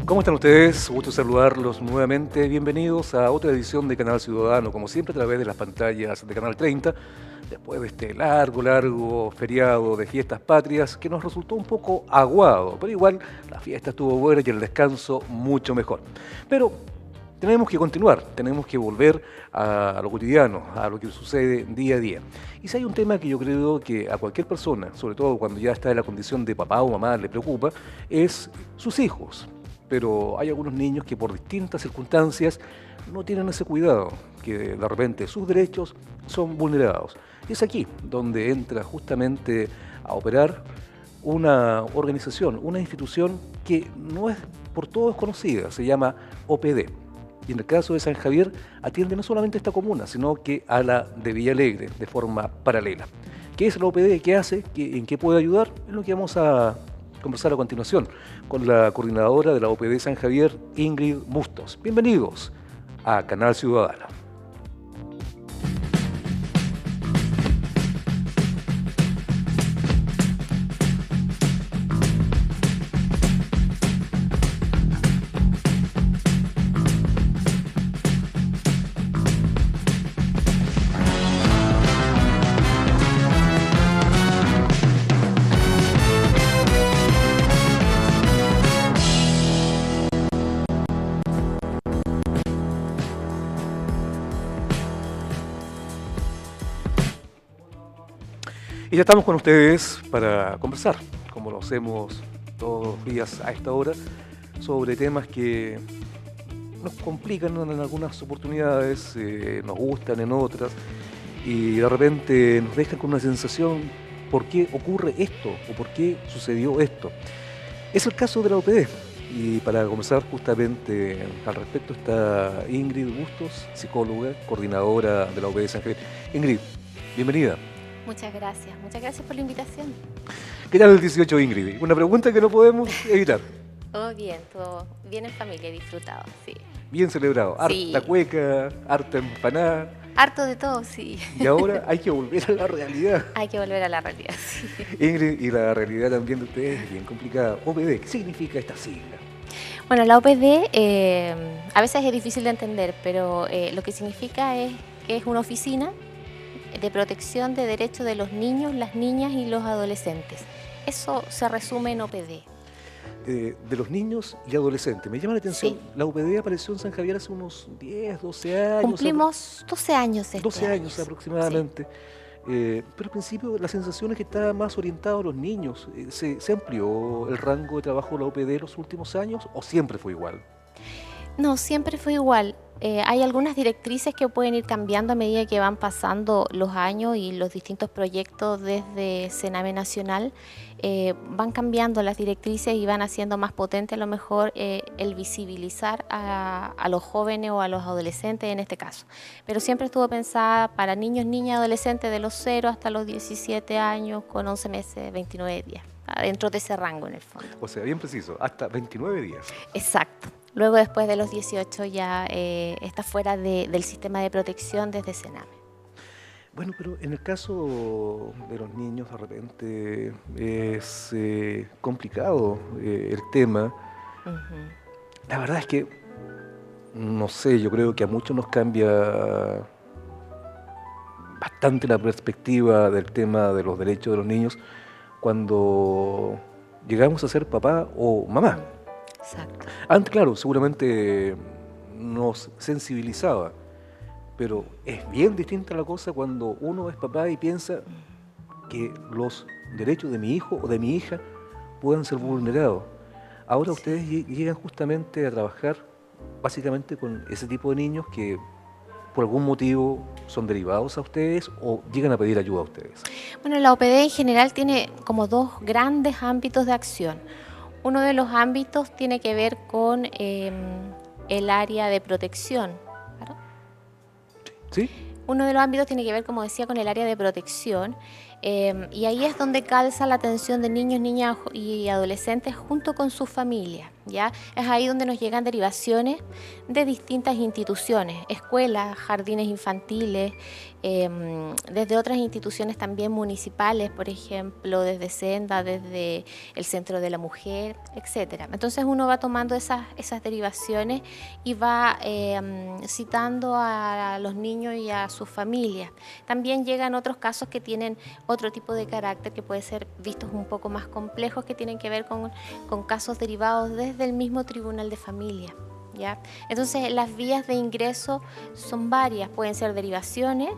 ¿Cómo están ustedes? Gusto saludarlos nuevamente. Bienvenidos a otra edición de Canal Ciudadano, como siempre a través de las pantallas de Canal 30, después de este largo feriado de fiestas patrias que nos resultó un poco aguado, pero igual la fiesta estuvo buena y el descanso mucho mejor. Pero tenemos que continuar, tenemos que volver a lo cotidiano, a lo que sucede día a día. Y si hay un tema que yo creo que a cualquier persona, sobre todo cuando ya está en la condición de papá o mamá, le preocupa, es sus hijos. Pero hay algunos niños que por distintas circunstancias no tienen ese cuidado, que de repente sus derechos son vulnerados. Y es aquí donde entra justamente a operar una organización, una institución que no es por todos conocida, se llama OPD. Y en el caso de San Javier atiende no solamente a esta comuna, sino que a la de Villa Alegre de forma paralela. ¿Qué es la OPD? ¿Qué hace? ¿En qué puede ayudar? Es lo que vamos a conversar a continuación con la coordinadora de la OPD San Javier, Ingrid Bustos. Bienvenidos a Canal Ciudadano. Y ya estamos con ustedes para conversar, como lo hacemos todos los días a esta hora, sobre temas que nos complican en algunas oportunidades, nos gustan en otras, y de repente nos dejan con una sensación, ¿por qué ocurre esto? ¿O por qué sucedió esto? Es el caso de la OPD, y para conversar justamente al respecto está Ingrid Bustos, psicóloga, coordinadora de la OPD San Javier. Ingrid, bienvenida. Muchas gracias por la invitación. ¿Qué tal el 18, Ingrid? Una pregunta que no podemos evitar. Todo bien en familia, disfrutado, sí. Bien celebrado, Sí. harta cueca, harta empanada. Harto de todo, sí. Y ahora hay que volver a la realidad. Hay que volver a la realidad, sí. Ingrid, y la realidad también de ustedes es bien complicada. OPD, ¿qué significa esta sigla? Bueno, la OPD a veces es difícil de entender, pero lo que significa es que es una oficina de protección de derechos de los niños, las niñas y los adolescentes. Eso se resume en OPD. De los niños y adolescentes. Me llama la atención, Sí. la OPD apareció en San Javier hace unos 10, 12 años. Cumplimos 12 años este 12 años año. aproximadamente. Pero al principio la sensación es que estaba más orientado a los niños. ¿Se amplió el rango de trabajo de la OPD en los últimos años o siempre fue igual? No, siempre fue igual. Hay algunas directrices que pueden ir cambiando a medida que van pasando los años y los distintos proyectos desde Sename Nacional van cambiando las directrices y van haciendo más potente a lo mejor el visibilizar a los jóvenes o a los adolescentes en este caso. Pero siempre estuvo pensada para niños, niñas, adolescentes de los 0 hasta los 17 años con 11 meses, 29 días, dentro de ese rango en el fondo. O sea, bien preciso, hasta 29 días. Exacto. Luego, después de los 18, ya está fuera del sistema de protección desde Sename. Bueno, pero en el caso de los niños, de repente es complicado el tema. Ujú. La verdad es que, no sé, yo creo que a muchos nos cambia bastante la perspectiva del tema de los derechos de los niños cuando llegamos a ser papá o mamá. Exacto. Antes, claro, seguramente nos sensibilizaba, pero es bien distinta la cosa cuando uno es papá y piensa que los derechos de mi hijo o de mi hija puedan ser vulnerados. Ahora Sí. ustedes llegan justamente a trabajar básicamente con ese tipo de niños que por algún motivo son derivados a ustedes o llegan a pedir ayuda a ustedes. Bueno, la OPD en general tiene como dos grandes ámbitos de acción. Uno de los ámbitos tiene que ver con el área de protección. ¿Claro? ¿Sí? Uno de los ámbitos tiene que ver, como decía, con el área de protección y ahí es donde calza la atención de niños, niñas y adolescentes junto con sus familias. ¿ya? Es ahí donde nos llegan derivaciones de distintas instituciones, escuelas, jardines infantiles, desde otras instituciones también municipales, por ejemplo, desde Senda, desde el Centro de la Mujer, etcétera. Entonces uno va tomando esas derivaciones y va citando a los niños y a sus familias. También llegan otros casos que tienen otro tipo de carácter, que puede ser vistos un poco más complejos, que tienen que ver con casos derivados desde el mismo Tribunal de Familia, ¿ya? Entonces las vías de ingreso son varias, pueden ser derivaciones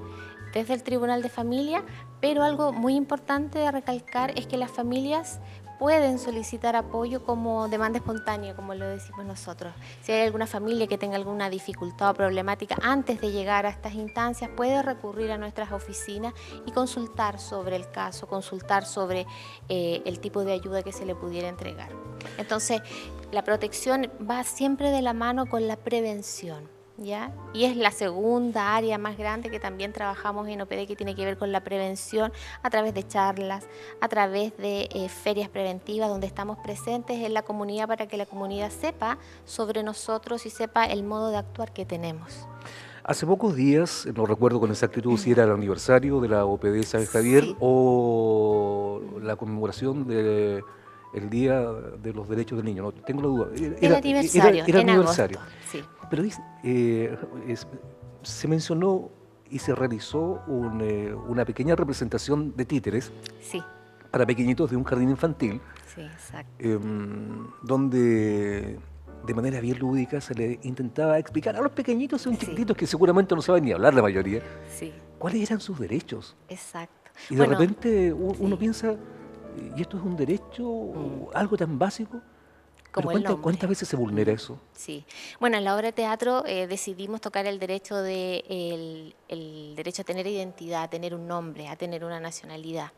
desde el Tribunal de Familia, pero algo muy importante de recalcar es que las familias pueden solicitar apoyo como demanda espontánea, como lo decimos nosotros. Si hay alguna familia que tenga alguna dificultad o problemática antes de llegar a estas instancias, puede recurrir a nuestras oficinas y consultar sobre el caso, consultar sobre el tipo de ayuda que se le pudiera entregar. Entonces, la protección va siempre de la mano con la prevención, ¿ya? Y es la segunda área más grande que también trabajamos en OPD, que tiene que ver con la prevención a través de charlas, a través de ferias preventivas donde estamos presentes en la comunidad para que la comunidad sepa sobre nosotros y sepa el modo de actuar que tenemos. Hace pocos días, no recuerdo con exactitud si era el aniversario de la OPD San Javier, sí, o la conmemoración de el Día de los Derechos del Niño, no tengo la duda. El aniversario, era en aniversario. Agosto, sí. Pero se mencionó y se realizó una pequeña representación de títeres, sí, para pequeñitos de un jardín infantil, sí, exacto, donde de manera bien lúdica se le intentaba explicar a los pequeñitos, son chiquititos, sí, que seguramente no saben ni hablar la mayoría, sí, cuáles eran sus derechos. Exacto. Y de repente uno sí piensa, ¿y esto es un derecho, algo tan básico? Como ¿Cuántas veces se vulnera eso? Sí. Bueno, en la obra de teatro decidimos tocar el derecho el derecho a tener identidad, a tener un nombre, a tener una nacionalidad.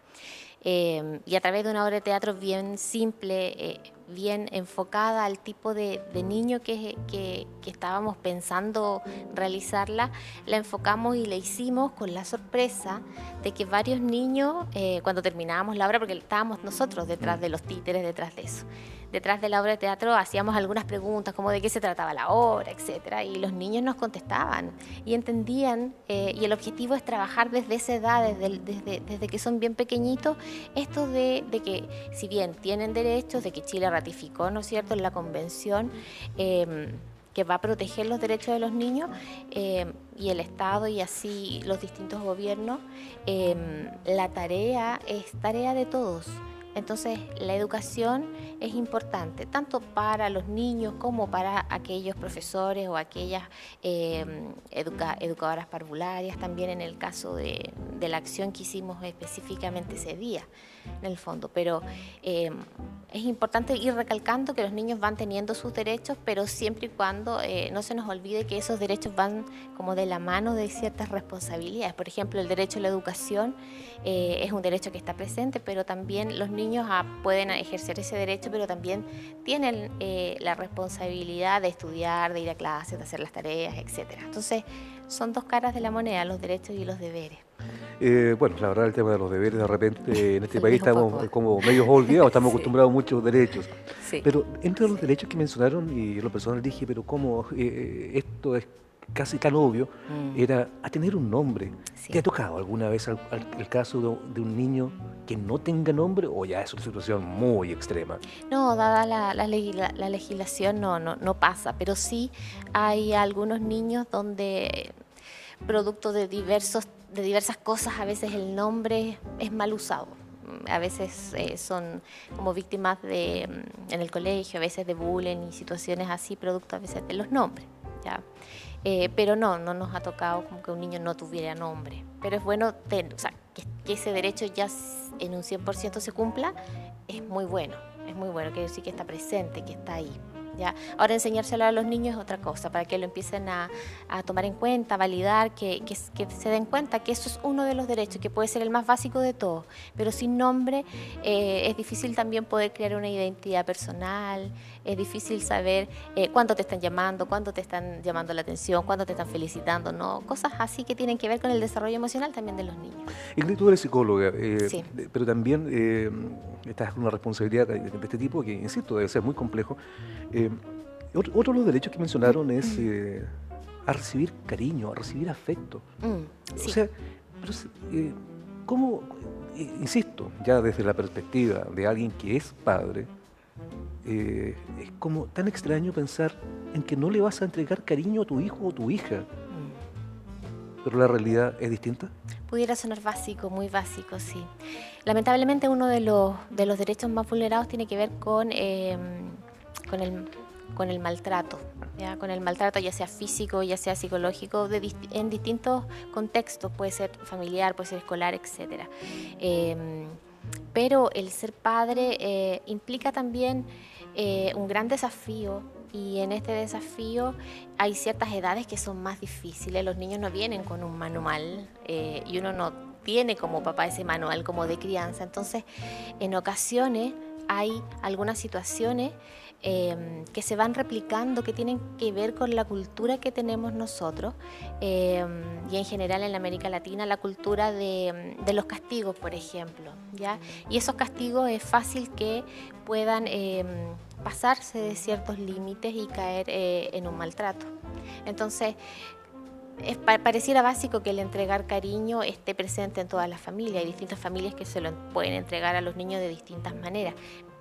Y a través de una obra de teatro bien simple, bien enfocada al tipo de niño que estábamos pensando realizarla, la enfocamos y la hicimos con la sorpresa de que varios niños, cuando terminábamos la obra, porque estábamos nosotros detrás de los títeres, detrás de eso, detrás de la obra de teatro hacíamos algunas preguntas como de qué se trataba la obra, etcétera, y los niños nos contestaban y entendían, y el objetivo es trabajar desde esa edad, desde que son bien pequeñitos, esto de que si bien tienen derechos, de que Chile ratificó, ¿no es cierto?, en la convención que va a proteger los derechos de los niños, y el Estado y así los distintos gobiernos, la tarea es tarea de todos. Entonces, la educación es importante, tanto para los niños como para aquellos profesores o aquellas educadoras parvularias, también en el caso de la acción que hicimos específicamente ese día, en el fondo. Pero es importante ir recalcando que los niños van teniendo sus derechos, pero siempre y cuando no se nos olvide que esos derechos van como de la mano de ciertas responsabilidades. Por ejemplo, el derecho a la educación es un derecho que está presente, pero también los niños pueden ejercer ese derecho, pero también tienen la responsabilidad de estudiar, de ir a clases, de hacer las tareas, etcétera. Entonces, son dos caras de la moneda, los derechos y los deberes. Bueno, la verdad el tema de los deberes, de repente en este país estamos como medio olvidados, estamos acostumbrados a muchos derechos. Sí. Pero entre los derechos que mencionaron, y yo lo personal dije, pero ¿cómo esto es casi tan obvio? Era a tener un nombre. Sí. ¿Te ha tocado alguna vez el caso de un niño que no tenga nombre, o ya es una situación muy extrema? No, dada la legislación no pasa, pero sí hay algunos niños donde producto de diversas cosas, a veces el nombre es mal usado. A veces son como víctimas en el colegio, a veces de bullying y situaciones así, producto a veces de los nombres, ¿ya? Pero no nos ha tocado como que un niño no tuviera nombre. Pero es bueno que ese derecho ya en un 100% se cumpla, es muy bueno, quiere decir que está presente, que está ahí. ¿Ya? Ahora enseñárselo a los niños es otra cosa, para que lo empiecen a tomar en cuenta, a validar, que se den cuenta que eso es uno de los derechos, que puede ser el más básico de todos, pero sin nombre es difícil también poder crear una identidad personal, es difícil saber cuándo te están llamando, cuándo te están llamando la atención, cuándo te están felicitando, ¿no? Cosas así que tienen que ver con el desarrollo emocional también de los niños. Ingrid, tú eres psicóloga, Sí. pero también estás con una responsabilidad de este tipo que, insisto, debe ser muy complejo. Eh, otro de los derechos que mencionaron es a recibir cariño, a recibir afecto. Sí. O sea, pero, ¿cómo, insisto, ya desde la perspectiva de alguien que es padre, es como tan extraño pensar en que no le vas a entregar cariño a tu hijo o tu hija, pero la realidad es distinta? Pudiera sonar básico, muy básico, sí. Lamentablemente uno de los derechos más vulnerados tiene que ver con el maltrato, ¿ya? Con el maltrato ya sea físico, ya sea psicológico, en distintos contextos, puede ser familiar, puede ser escolar, etc. Pero el ser padre implica también un gran desafío, y en este desafío hay ciertas edades que son más difíciles. Los niños no vienen con un manual y uno no tiene como papá ese manual como de crianza. Entonces, en ocasiones hay algunas situaciones que se van replicando, que tienen que ver con la cultura que tenemos nosotros y en general en la América Latina, la cultura de los castigos, por ejemplo, ¿ya? Y esos castigos es fácil que puedan pasarse de ciertos límites y caer en un maltrato. Entonces, pareciera básico que el entregar cariño esté presente en todas las familias. Hay distintas familias que se lo pueden entregar a los niños de distintas maneras.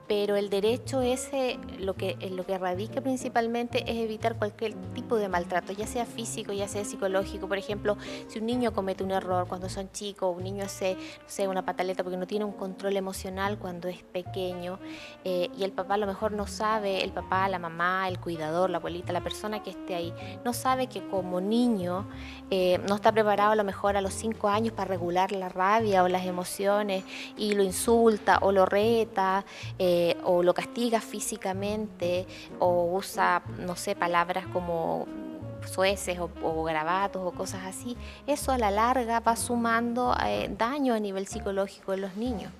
Pero el derecho ese, lo que radica principalmente es evitar cualquier tipo de maltrato, ya sea físico, ya sea psicológico. Por ejemplo, si un niño comete un error cuando son chicos, un niño hace, no sé, una pataleta porque no tiene un control emocional cuando es pequeño, y el papá a lo mejor no sabe, el papá, la mamá, el cuidador, la abuelita, la persona que esté ahí, no sabe que como niño no está preparado a lo mejor a los 5 años para regular la rabia o las emociones, y lo insulta o lo reta, o lo castiga físicamente, o usa, no sé, palabras como soeces o garabatos o cosas así. Eso a la larga va sumando daño a nivel psicológico en los niños.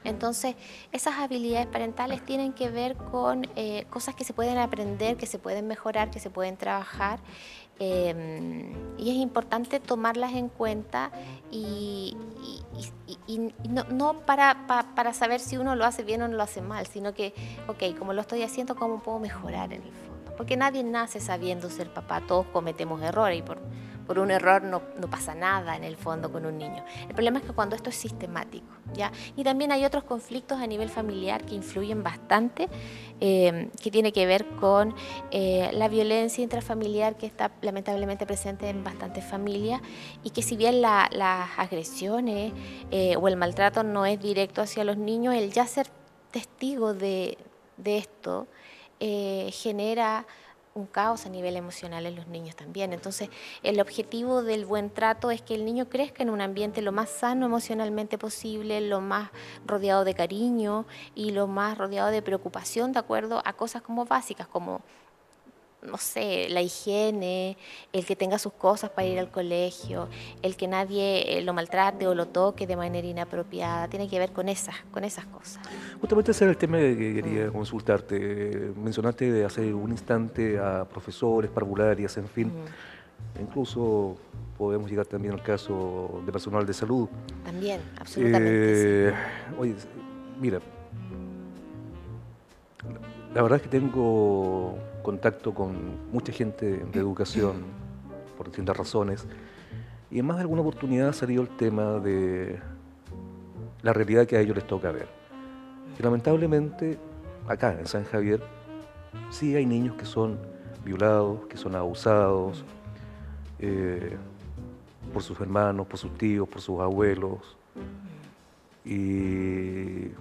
Entonces, esas habilidades parentales tienen que ver con cosas que se pueden aprender, que se pueden mejorar, que se pueden trabajar. Y es importante tomarlas en cuenta y no para saber si uno lo hace bien o no lo hace mal, sino que, ok, como lo estoy haciendo, ¿cómo puedo mejorar en el fondo? Porque nadie nace sabiendo ser papá, todos cometemos errores y por un error no pasa nada en el fondo con un niño. El problema es que cuando esto es sistemático, ¿ya? Y también hay otros conflictos a nivel familiar que influyen bastante, que tiene que ver con la violencia intrafamiliar que está lamentablemente presente en bastantes familias, y que si bien las agresiones o el maltrato no es directo hacia los niños, el ya ser testigo de esto genera un caos a nivel emocional en los niños también. Entonces, el objetivo del buen trato es que el niño crezca en un ambiente lo más sano emocionalmente posible, lo más rodeado de cariño y lo más rodeado de preocupación, de acuerdo a cosas como básicas, como, no sé, la higiene, el que tenga sus cosas para ir al colegio, el que nadie lo maltrate o lo toque de manera inapropiada. Tiene que ver con esas cosas. Justamente ese era el tema que quería consultarte. Mencionaste de hace un instante a profesores, parvularias, en fin. Incluso podemos llegar también al caso de personal de salud. También, absolutamente. Oye, mira, la verdad es que tengo contacto con mucha gente de educación por distintas razones, y en más de alguna oportunidad ha salido el tema de la realidad que a ellos les toca ver. Y lamentablemente, acá en San Javier, sí hay niños que son violados, que son abusados por sus hermanos, por sus tíos, por sus abuelos, y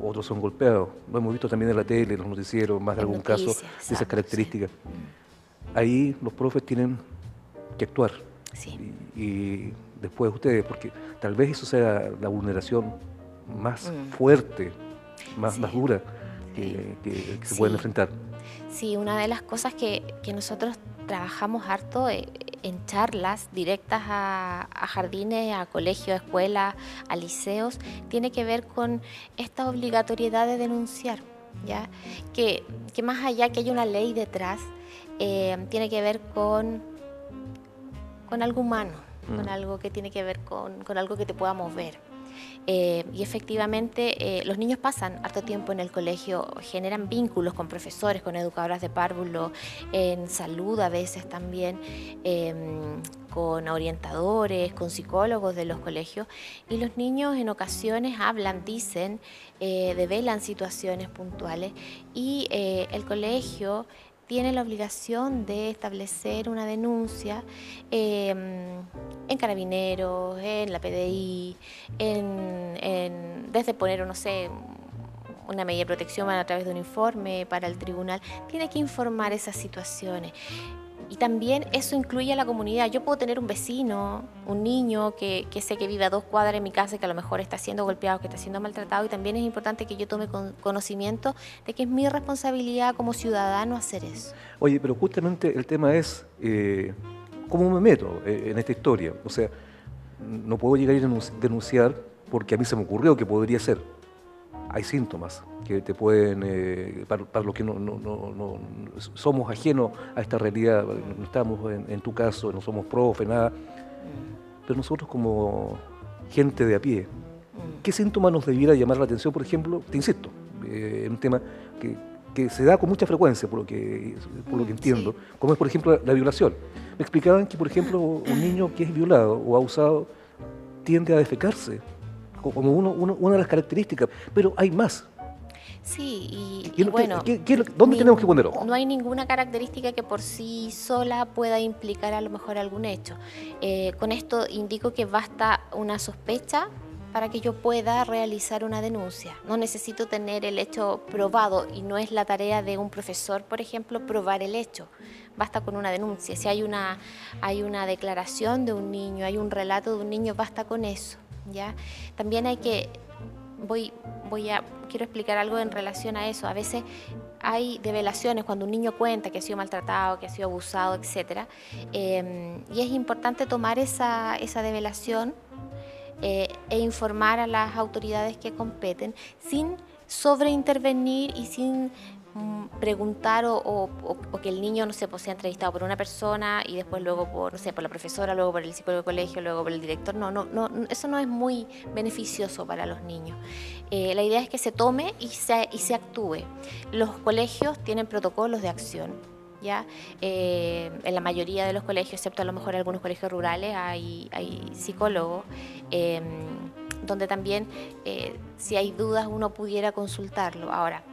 otros son golpeados. Lo hemos visto también en la tele, en los noticieros, más de algún caso de esas características. Ahí los profes tienen que actuar. Sí. Y después ustedes, porque tal vez eso sea la vulneración más fuerte, más dura que se pueden enfrentar. Sí, una de las cosas que nosotros trabajamos harto en charlas directas a jardines, a colegios, a escuelas, a liceos, tiene que ver con esta obligatoriedad de denunciar. ¿ya? Que más allá que haya una ley detrás, tiene que ver con algo humano, con algo que tiene que ver con algo que te pueda mover. Y efectivamente los niños pasan harto tiempo en el colegio, generan vínculos con profesores, con educadoras de párvulo, en salud a veces también, con orientadores, con psicólogos de los colegios, y los niños en ocasiones hablan, dicen, develan situaciones puntuales, y el colegio tiene la obligación de establecer una denuncia en Carabineros, en la PDI, desde poner, no sé, una medida de protección a través de un informe para el tribunal. Tiene que informar esas situaciones. Y también eso incluye a la comunidad. Yo puedo tener un vecino, un niño que sé que vive a 2 cuadras de mi casa y que a lo mejor está siendo golpeado, que está siendo maltratado, y también es importante que yo tome conocimiento de que es mi responsabilidad como ciudadano hacer eso. Oye, pero justamente el tema es cómo me meto en esta historia. O sea, no puedo llegar a denunciar porque a mí se me ocurrió que podría ser. Hay síntomas que te pueden, para los que no somos ajenos a esta realidad, no estamos en tu caso, no somos profe, nada, pero nosotros como gente de a pie, ¿qué síntoma nos debiera llamar la atención? Por ejemplo, te insisto, en un tema que se da con mucha frecuencia, por lo que entiendo, Sí. como es, por ejemplo, la violación. Me explicaban que, por ejemplo, un niño que es violado o abusado tiende a defecarse, como una de las características, pero hay más. Sí, y bueno, ¿Dónde tenemos que poner ojo? no hay ninguna característica que por sí sola pueda implicar a lo mejor algún hecho. Con esto indico que basta una sospecha para que yo pueda realizar una denuncia. No necesito tener el hecho probado, y no es la tarea de un profesor, por ejemplo, probar el hecho. Basta con una denuncia. Si hay una declaración de un niño, hay un relato de un niño, basta con eso, ¿ya? También hay que... quiero explicar algo en relación a eso. A veces hay develaciones cuando un niño cuenta que ha sido maltratado, que ha sido abusado, etc. Y es importante tomar esa develación e informar a las autoridades que competen sin sobreintervenir y sin preguntar o que el niño, no sé, pues sea entrevistado por una persona y después luego por, no sé, por la profesora, luego por el psicólogo del colegio, luego por el director. No, eso no es muy beneficioso para los niños. La idea es que se tome y se actúe. Los colegios tienen protocolos de acción, ¿ya? En la mayoría de los colegios, excepto a lo mejor algunos colegios rurales, hay psicólogos, donde también si hay dudas uno pudiera consultarlo. Ahora,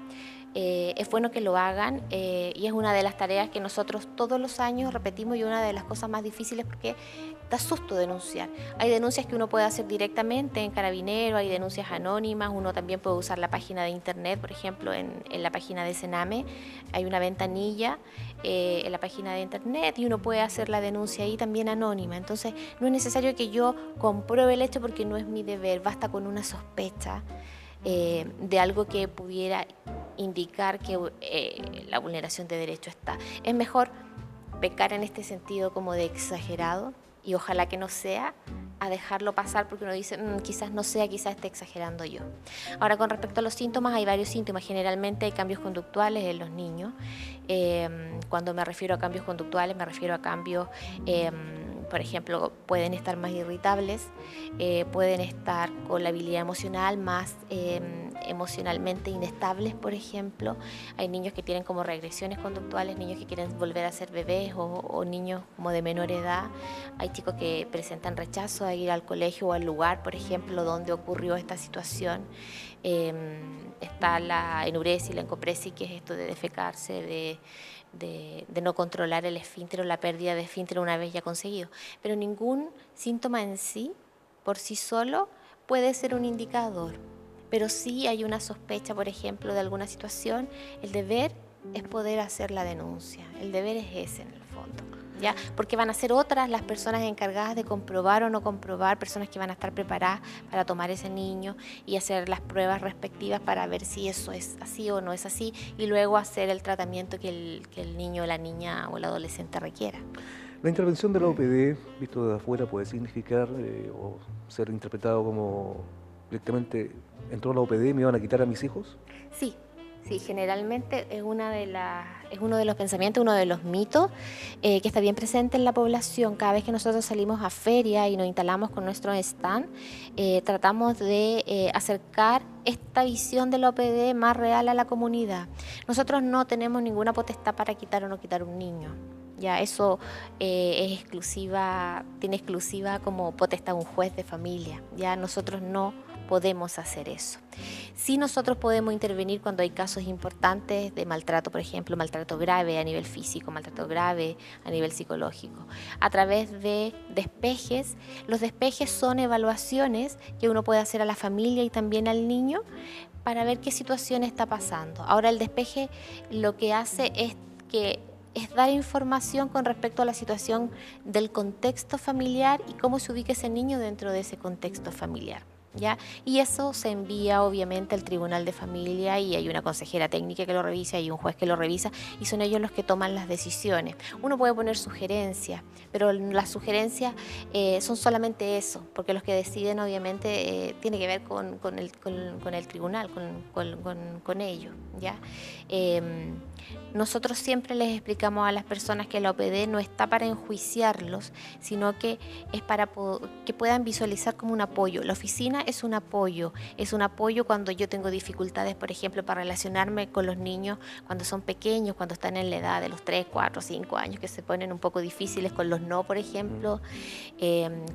es bueno que lo hagan, y es una de las tareas que nosotros todos los años repetimos, y una de las cosas más difíciles porque da susto denunciar. Hay denuncias que uno puede hacer directamente en Carabinero, hay denuncias anónimas, uno también puede usar la página de internet, por ejemplo, en la página de Sename hay una ventanilla en la página de internet y uno puede hacer la denuncia ahí también anónima. Entonces no es necesario que yo compruebe el hecho porque no es mi deber, basta con una sospecha de algo que pudiera indicar que la vulneración de derecho está. Es mejor pecar en este sentido como de exagerado, y ojalá que no sea, a dejarlo pasar porque uno dice, quizás no sea, quizás esté exagerando yo. Ahora, con respecto a los síntomas, hay varios síntomas. Generalmente hay cambios conductuales en los niños. Cuando me refiero a cambios conductuales, me refiero a cambios, por ejemplo, pueden estar más irritables, pueden estar con la habilidad emocional más emocionalmente inestables, por ejemplo. Hay niños que tienen como regresiones conductuales, niños que quieren volver a ser bebés o niños como de menor edad. Hay chicos que presentan rechazo a ir al colegio o al lugar, por ejemplo, donde ocurrió esta situación. Está la enuresis y la encopresis, que es esto de defecarse, de no controlar el esfínter o la pérdida de esfínter una vez ya conseguido. Pero ningún síntoma en sí, por sí solo, puede ser un indicador. Pero sí hay una sospecha, por ejemplo, de alguna situación. El deber es poder hacer la denuncia. El deber es ese en el fondo, ¿ya? Porque van a ser otras las personas encargadas de comprobar o no comprobar, personas que van a estar preparadas para tomar ese niño y hacer las pruebas respectivas para ver si eso es así o no es así, y luego hacer el tratamiento que el niño, la niña o el adolescente requiera. La intervención de la OPD, visto desde afuera, puede significar o ser interpretado como directamente entró la OPD y me iban a quitar a mis hijos. Sí, Sí, generalmente es es uno de los pensamientos, uno de los mitos que está bien presente en la población. Cada vez que nosotros salimos a feria y nos instalamos con nuestro stand, tratamos de acercar esta visión del OPD más real a la comunidad. Nosotros no tenemos ninguna potestad para quitar o no quitar un niño. Ya eso tiene exclusiva como potestad un juez de familia. Ya nosotros no podemos hacer eso. Sí, nosotros podemos intervenir cuando hay casos importantes de maltrato, por ejemplo, maltrato grave a nivel físico, maltrato grave a nivel psicológico, a través de despejes. Los despejes son evaluaciones que uno puede hacer a la familia y también al niño para ver qué situación está pasando. Ahora el despeje lo que hace es dar información con respecto a la situación del contexto familiar y cómo se ubica ese niño dentro de ese contexto familiar. ¿Ya? Y eso se envía obviamente al Tribunal de Familia y hay una consejera técnica que lo revisa y un juez que lo revisa y son ellos los que toman las decisiones. Uno puede poner sugerencias, pero las sugerencias son solamente eso, porque los que deciden obviamente tiene que ver con el tribunal, con ellos. ¿Ya? Nosotros siempre les explicamos a las personas que la OPD no está para enjuiciarlos, sino que es para que puedan visualizar como un apoyo. La oficina es un apoyo cuando yo tengo dificultades, por ejemplo, para relacionarme con los niños cuando son pequeños, cuando están en la edad de los 3, 4, 5 años, que se ponen un poco difíciles con los no, por ejemplo,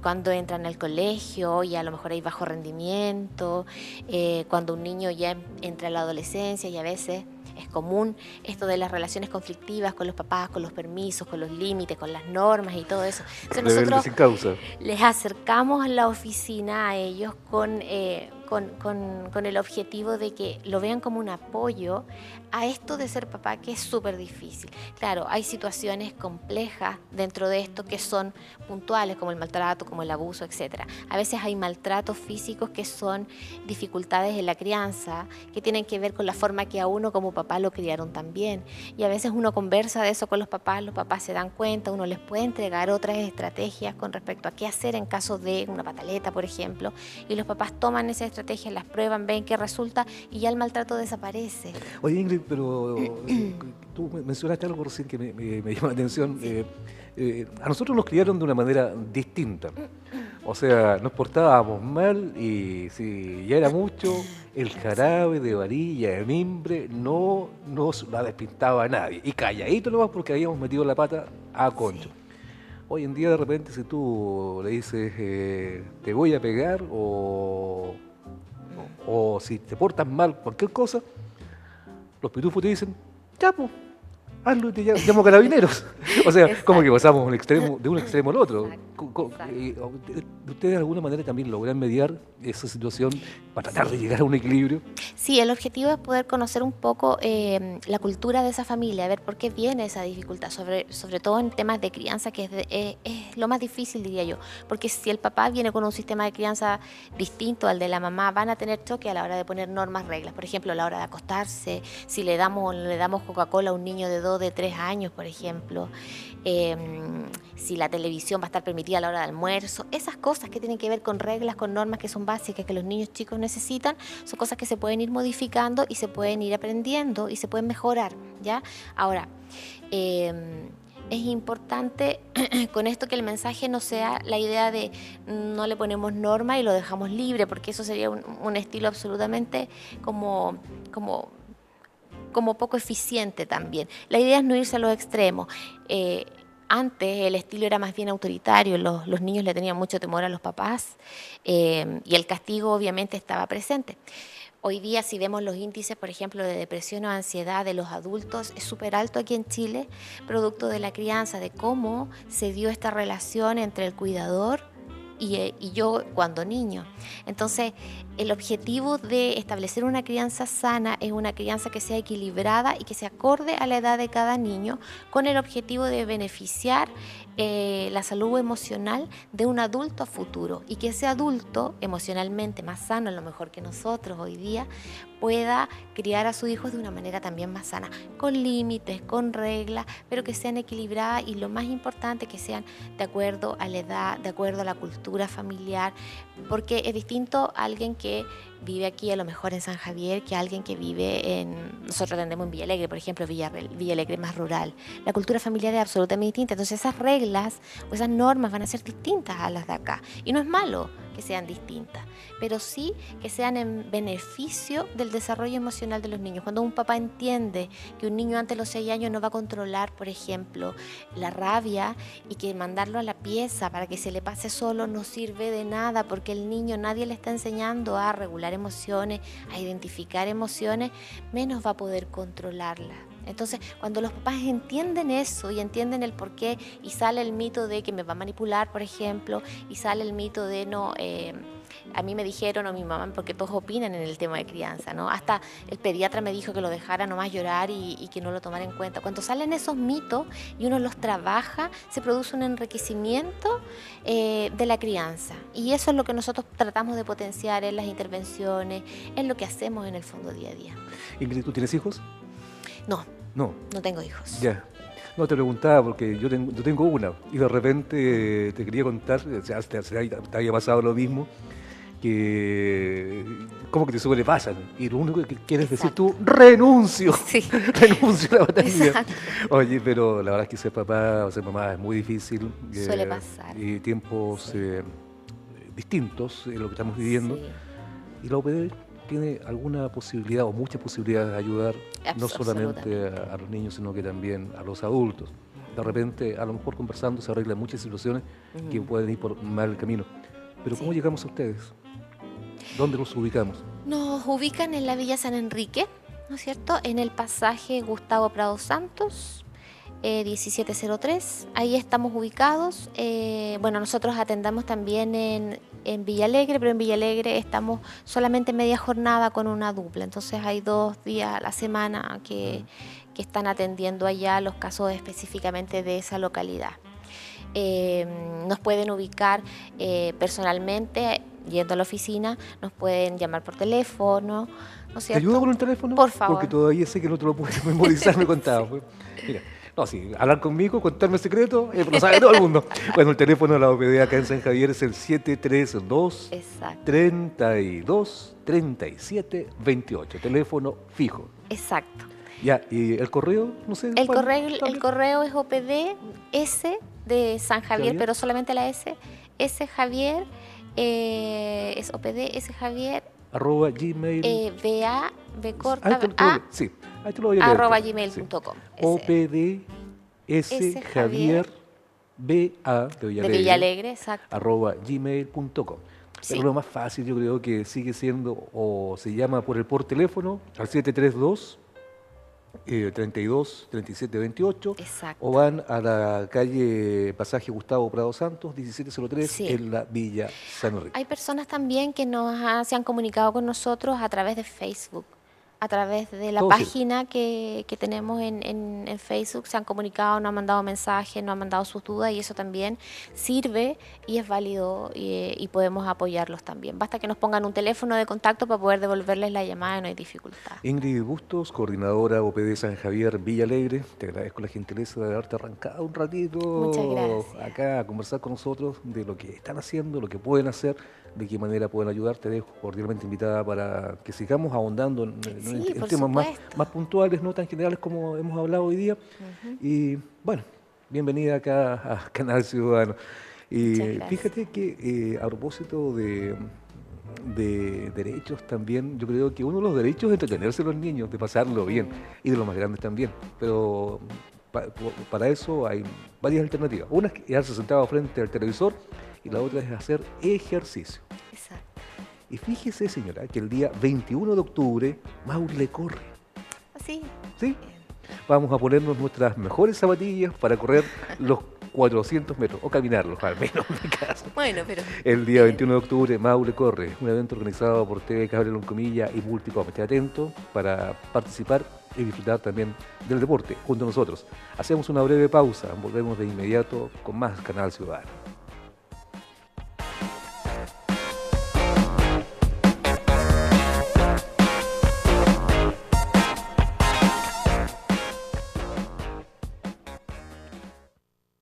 cuando entran al colegio y a lo mejor hay bajo rendimiento, cuando un niño ya entra a la adolescencia y a veces es común esto de las relaciones conflictivas con los papás, con los permisos, con los límites, con las normas y todo eso. Entonces nosotros sin causa. les acercamos la oficina a ellos con el objetivo de que lo vean como un apoyo a esto de ser papá, que es súper difícil. Claro, hay situaciones complejas dentro de esto que son puntuales, como el maltrato, como el abuso, etc. A veces hay maltratos físicos que son dificultades en la crianza, que tienen que ver con la forma que a uno como papá lo criaron también. Y a veces uno conversa de eso con los papás se dan cuenta, uno les puede entregar otras estrategias con respecto a qué hacer en caso de una pataleta, por ejemplo, y los papás toman esas estrategias, las prueban, ven qué resulta y ya el maltrato desaparece. Oye, Ingrid, pero tú mencionaste algo recién que me llamó la atención. A nosotros nos criaron de una manera distinta. O sea, nos portábamos mal y si ya era mucho, el jarabe de varilla, de mimbre, no nos la despintaba a nadie. Y calladito nomás porque habíamos metido la pata a concho. Sí. Hoy en día de repente si tú le dices te voy a pegar o si te portas mal cualquier cosa, los pitufos te dicen, ya pues, hazlo y te llamo carabineros. O sea, Exacto. como que pasamos de un extremo al otro. Exacto. ¿Ustedes de alguna manera también logran mediar esa situación para tratar de llegar a un equilibrio? Sí, el objetivo es poder conocer un poco la cultura de esa familia, ver por qué viene esa dificultad, sobre todo en temas de crianza, que es lo más difícil, diría yo, porque si el papá viene con un sistema de crianza distinto al de la mamá, van a tener choque a la hora de poner normas, reglas, por ejemplo, a la hora de acostarse, si le damos Coca-Cola a un niño de 2, de 3 años, por ejemplo, si la televisión va a estar permitida a la hora de almuerzo, esas cosas que tienen que ver con reglas, con normas que son básicas, que los niños chicos necesitan, son cosas que se pueden ir modificando y se pueden ir aprendiendo y se pueden mejorar, ¿ya? Ahora, es importante con esto que el mensaje no sea la idea de no le ponemos norma y lo dejamos libre, porque eso sería un estilo absolutamente como poco eficiente también. La idea es no irse a los extremos. Antes el estilo era más bien autoritario, los niños le tenían mucho temor a los papás y el castigo obviamente estaba presente. Hoy día si vemos los índices, por ejemplo, de depresión o ansiedad de los adultos, es súper alto aquí en Chile, producto de la crianza, de cómo se dio esta relación entre el cuidador y yo cuando niño. Entonces, el objetivo de establecer una crianza sana es una crianza que sea equilibrada y que se acorde a la edad de cada niño, con el objetivo de beneficiar la salud emocional de un adulto a futuro y que ese adulto emocionalmente más sano, a lo mejor que nosotros hoy día, pueda criar a sus hijos de una manera también más sana, con límites, con reglas, pero que sean equilibradas y lo más importante que sean de acuerdo a la edad, de acuerdo a la cultura familiar, porque es distinto a alguien que vive aquí, a lo mejor en San Javier, que alguien que vive nosotros atendemos en Villa Alegre, por ejemplo, Villa Alegre más rural. La cultura familiar es absolutamente distinta, entonces esas reglas o esas normas van a ser distintas a las de acá. Y no es malo que sean distintas, pero sí que sean en beneficio del desarrollo emocional de los niños. Cuando un papá entiende que un niño antes de los 6 años no va a controlar, por ejemplo, la rabia, y que mandarlo a la pieza para que se le pase solo no sirve de nada, porque el niño nadie le está enseñando a regular emociones, a identificar emociones, menos va a poder controlarlas. Entonces, cuando los papás entienden eso y entienden el porqué, y sale el mito de que me va a manipular, por ejemplo, y sale el mito de no, a mí me dijeron, o mi mamá, porque todos opinan en el tema de crianza, ¿no? Hasta el pediatra me dijo que lo dejara nomás llorar y que no lo tomara en cuenta. Cuando salen esos mitos y uno los trabaja, se produce un enriquecimiento de la crianza. Y eso es lo que nosotros tratamos de potenciar en las intervenciones, en lo que hacemos en el fondo día a día. Ingrid, ¿tú tienes hijos? No, no tengo hijos. Ya. No, te preguntaba porque yo tengo una y de repente te quería contar, o sea, te había pasado lo mismo, que como que te sobrepasan y lo único que quieres decir tú, renuncio, sí. Renuncio a la maternidad. Exacto. Oye, pero la verdad es que ser papá o ser mamá es muy difícil. Suele pasar. Y tiempos distintos en lo que estamos viviendo. Sí. Y la OPD tiene alguna posibilidad o muchas posibilidades de ayudar no solamente a los niños, sino que también a los adultos. De repente, a lo mejor conversando se arreglan muchas situaciones que pueden ir por mal camino. Pero ¿cómo llegamos a ustedes? ¿Dónde los ubicamos? Nos ubican en la Villa San Enrique, ¿no es cierto? En el pasaje Gustavo Prado Santos, 1703. Ahí estamos ubicados. Bueno, nosotros atendamos también en Villa Alegre, pero en Villa Alegre estamos solamente media jornada con una dupla. Entonces hay 2 días a la semana que están atendiendo allá los casos específicamente de esa localidad. Nos pueden ubicar personalmente, yendo a la oficina, nos pueden llamar por teléfono, ¿no es cierto? ¿Te ayudo con un teléfono? Por favor. Porque todavía sé que no te lo puedes memorizar, me contaba. Sí. Mira, no, sí, hablar conmigo, contarme el secreto, lo sabe todo el mundo. Bueno, el teléfono de la OPD acá en San Javier es el 732-32-37-28, teléfono fijo. Exacto. Ya, ¿y el correo? No sé. El correo es OPD S de San Javier, pero solamente la S. S Javier, es OPD S Javier. Arroba Gmail. B corta A. Sí, ahí te lo voy a leer. Arroba gmail.com. Sí. OPD S Javier BA de Villa Alegre, exacto. Arroba gmail.com. Sí. Pero lo más fácil yo creo que sigue siendo, o se llama por teléfono al 732 32 37 28. Exacto. O van a la calle Pasaje Gustavo Prado Santos 1703 en la Villa San Enrique. Hay personas también que se han comunicado con nosotros a través de Facebook, a través de la página que tenemos en Facebook. Se han comunicado, nos han mandado mensajes, nos han mandado sus dudas, y eso también sirve y es válido, y podemos apoyarlos también. Basta que nos pongan un teléfono de contacto para poder devolverles la llamada y no hay dificultad. Ingrid Bustos, coordinadora OPD San Javier Villa Alegre, te agradezco la gentileza de haberte arrancado un ratito. Muchas gracias. Acá a conversar con nosotros de lo que están haciendo, lo que pueden hacer, de qué manera pueden ayudar. Te dejo cordialmente invitada para que sigamos ahondando en temas más puntuales, no tan generales como hemos hablado hoy día. Y bueno, bienvenida acá a Canal Ciudadano. Y fíjate que a propósito de derechos también, yo creo que uno de los derechos es entretenerse los niños, de pasarlo bien, y de los más grandes también. Pero para eso hay varias alternativas. Una es quedarse sentado frente al televisor, y la otra es hacer ejercicio. Exacto. Y fíjese, señora, que el día 21 de octubre Maule corre. ¿Así? ¿Sí? Vamos a ponernos nuestras mejores zapatillas para correr los 400 metros, o caminarlos, al menos en mi caso. Bueno, pero... El día 21 de octubre Maule corre, un evento organizado por TV Cable Loncomilla y Multicom. Esté atento para participar y disfrutar también del deporte junto a nosotros. Hacemos una breve pausa, volvemos de inmediato con más Canal Ciudadano.